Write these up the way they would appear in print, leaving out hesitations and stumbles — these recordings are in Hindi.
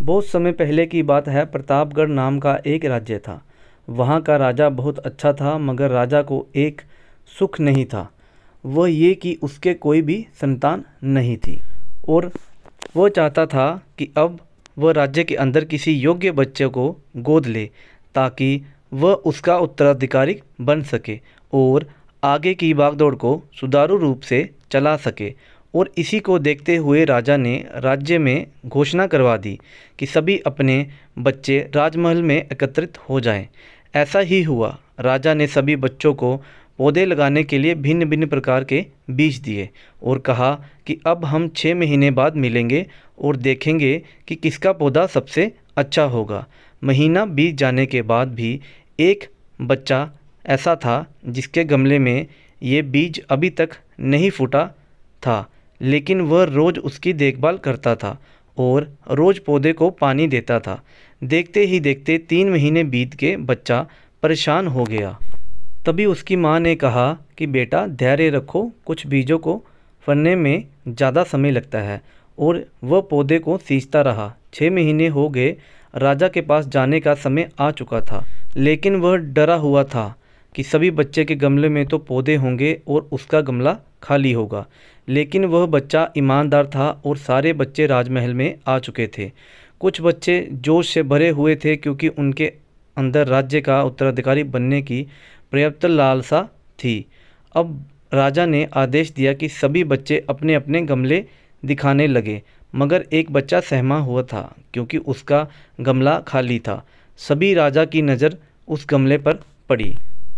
बहुत समय पहले की बात है। प्रतापगढ़ नाम का एक राज्य था। वहाँ का राजा बहुत अच्छा था, मगर राजा को एक सुख नहीं था। वह ये कि उसके कोई भी संतान नहीं थी और वह चाहता था कि अब वह राज्य के अंदर किसी योग्य बच्चे को गोद ले, ताकि वह उसका उत्तराधिकारी बन सके और आगे की भागदौड़ को सुचारू रूप से चला सके। और इसी को देखते हुए राजा ने राज्य में घोषणा करवा दी कि सभी अपने बच्चे राजमहल में एकत्रित हो जाएं। ऐसा ही हुआ। राजा ने सभी बच्चों को पौधे लगाने के लिए भिन्न भिन्न प्रकार के बीज दिए और कहा कि अब हम 6 महीने बाद मिलेंगे और देखेंगे कि किसका पौधा सबसे अच्छा होगा। महीना बीत जाने के बाद भी एक बच्चा ऐसा था जिसके गमले में ये बीज अभी तक नहीं फूटा था, लेकिन वह रोज़ उसकी देखभाल करता था और रोज़ पौधे को पानी देता था। देखते ही देखते 3 महीने बीत के बच्चा परेशान हो गया। तभी उसकी माँ ने कहा कि बेटा धैर्य रखो, कुछ बीजों को फलने में ज़्यादा समय लगता है। और वह पौधे को सींचता रहा। 6 महीने हो गए। राजा के पास जाने का समय आ चुका था, लेकिन वह डरा हुआ था कि सभी बच्चे के गमले में तो पौधे होंगे और उसका गमला खाली होगा। लेकिन वह बच्चा ईमानदार था और सारे बच्चे राजमहल में आ चुके थे। कुछ बच्चे जोश से भरे हुए थे क्योंकि उनके अंदर राज्य का उत्तराधिकारी बनने की पर्याप्त लालसा थी। अब राजा ने आदेश दिया कि सभी बच्चे अपने अपने गमले दिखाने लगे, मगर एक बच्चा सहमा हुआ था क्योंकि उसका गमला खाली था। सभी राजा की नज़र उस गमले पर पड़ी।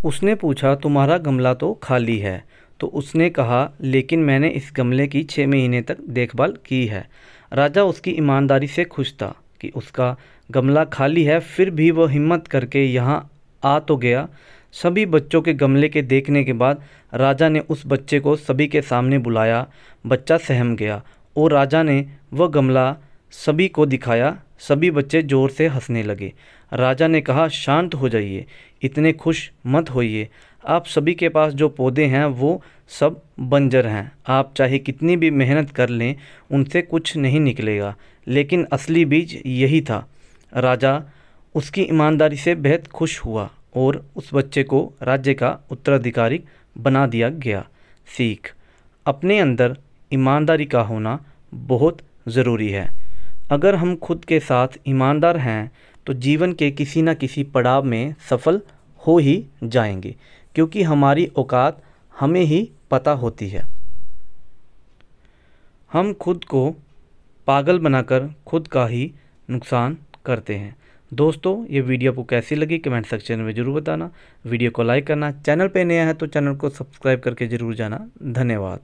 उसने पूछा, तुम्हारा गमला तो खाली है? तो उसने कहा, लेकिन मैंने इस गमले की 6 महीने तक देखभाल की है। राजा उसकी ईमानदारी से खुश था कि उसका गमला खाली है, फिर भी वह हिम्मत करके यहाँ आ तो गया। सभी बच्चों के गमले के देखने के बाद राजा ने उस बच्चे को सभी के सामने बुलाया। बच्चा सहम गया और राजा ने वह गमला सभी को दिखाया। सभी बच्चे ज़ोर से हंसने लगे। राजा ने कहा, शांत हो जाइए, इतने खुश मत होइए। आप सभी के पास जो पौधे हैं वो सब बंजर हैं। आप चाहे कितनी भी मेहनत कर लें, उनसे कुछ नहीं निकलेगा। लेकिन असली बीज यही था। राजा उसकी ईमानदारी से बेहद खुश हुआ और उस बच्चे को राज्य का उत्तराधिकारी बना दिया गया। सीख: अपने अंदर ईमानदारी का होना बहुत ज़रूरी है। अगर हम खुद के साथ ईमानदार हैं तो जीवन के किसी न किसी पड़ाव में सफल हो ही जाएंगे, क्योंकि हमारी औकात हमें ही पता होती है। हम खुद को पागल बनाकर खुद का ही नुकसान करते हैं। दोस्तों, ये वीडियो आपको कैसी लगी कमेंट सेक्शन में ज़रूर बताना। वीडियो को लाइक करना, चैनल पे नया है तो चैनल को सब्सक्राइब करके ज़रूर जाना। धन्यवाद।